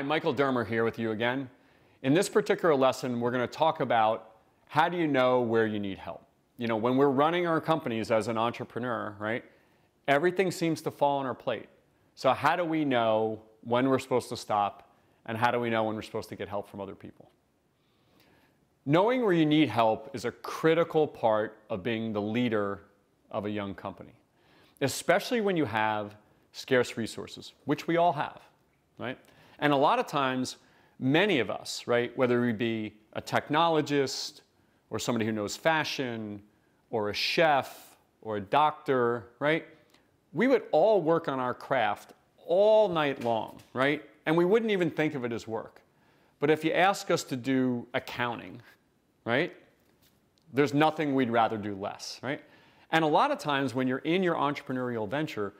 Michael Dermer here with you again. In this particular lesson, we're going to talk about how do you know where you need help. You know, when we're running our companies as an entrepreneur, right, everything seems to fall on our plate. So how do we know when we're supposed to stop, and how do we know when we're supposed to get help from other people? Knowing where you need help is a critical part of being the leader of a young company, especially when you have scarce resources, which we all have, right? And a lot of times, many of us, right, whether we be a technologist or somebody who knows fashion or a chef or a doctor, right, we would all work on our craft all night long, right? And we wouldn't even think of it as work. But if you ask us to do accounting, right, there's nothing we'd rather do less, right? And a lot of times when you're in your entrepreneurial venture,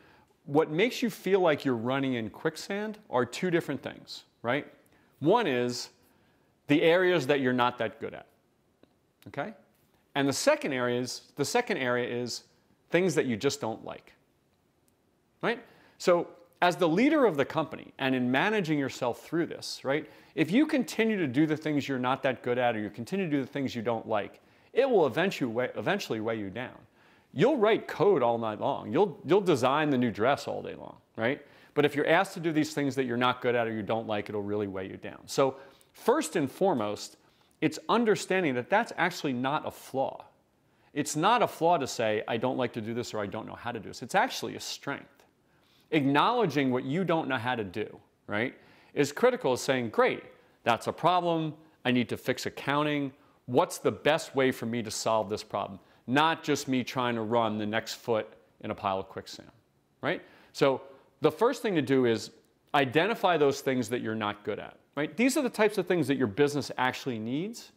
what makes you feel like you're running in quicksand are two different things, right? One is the areas that you're not that good at, okay? And the second area is things that you just don't like, right? So as the leader of the company and in managing yourself through this, right, if you continue to do the things you're not that good at or you continue to do the things you don't like, it will eventually weigh you down. You'll write code all night long. You'll design the new dress all day long, right? But if you're asked to do these things that you're not good at or you don't like, it'll really weigh you down. So first and foremost, it's understanding that that's actually not a flaw. It's not a flaw to say, I don't like to do this or I don't know how to do this. It's actually a strength. Acknowledging what you don't know how to do, right, is critical of saying, great, that's a problem. I need to fix accounting. What's the best way for me to solve this problem? Not just me trying to run the next foot in a pile of quicksand, right? So the first thing to do is identify those things that you're not good at, right? These are the types of things that your business actually needs,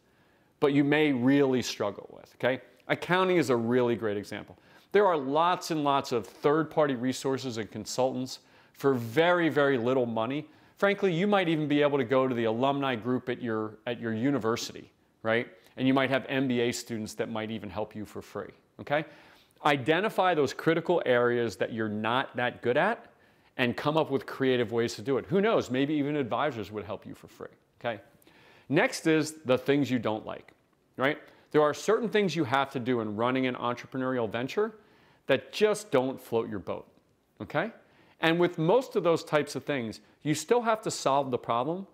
but you may really struggle with, okay? Accounting is a really great example. There are lots and lots of third-party resources and consultants for very, very little money. Frankly, you might even be able to go to the alumni group at your university, right? And you might have MBA students that might even help you for free, okay? Identify those critical areas that you're not that good at and come up with creative ways to do it. Who knows, maybe even advisors would help you for free, okay? Next is the things you don't like, right? There are certain things you have to do in running an entrepreneurial venture that just don't float your boat, okay? And with most of those types of things, you still have to solve the problem,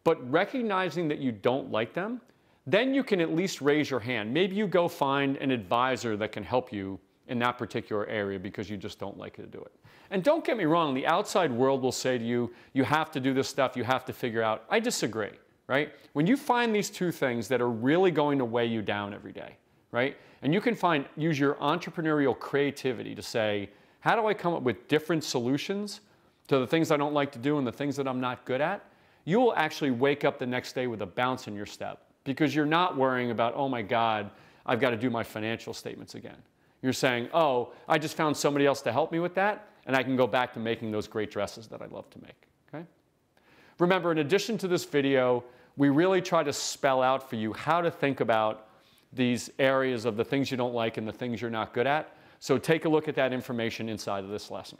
but recognizing that you don't like them, then you can at least raise your hand. Maybe you go find an advisor that can help you in that particular area because you just don't like to do it. And don't get me wrong, the outside world will say to you, you have to do this stuff, you have to figure out. I disagree, right? When you find these two things that are really going to weigh you down every day, right? And you can use your entrepreneurial creativity to say, how do I come up with different solutions to the things I don't like to do and the things that I'm not good at? You will actually wake up the next day with a bounce in your step because you're not worrying about, oh my God, I've got to do my financial statements again. You're saying, oh, I just found somebody else to help me with that, and I can go back to making those great dresses that I love to make, okay? Remember, in addition to this video, we really try to spell out for you how to think about these areas of the things you don't like and the things you're not good at. So take a look at that information inside of this lesson.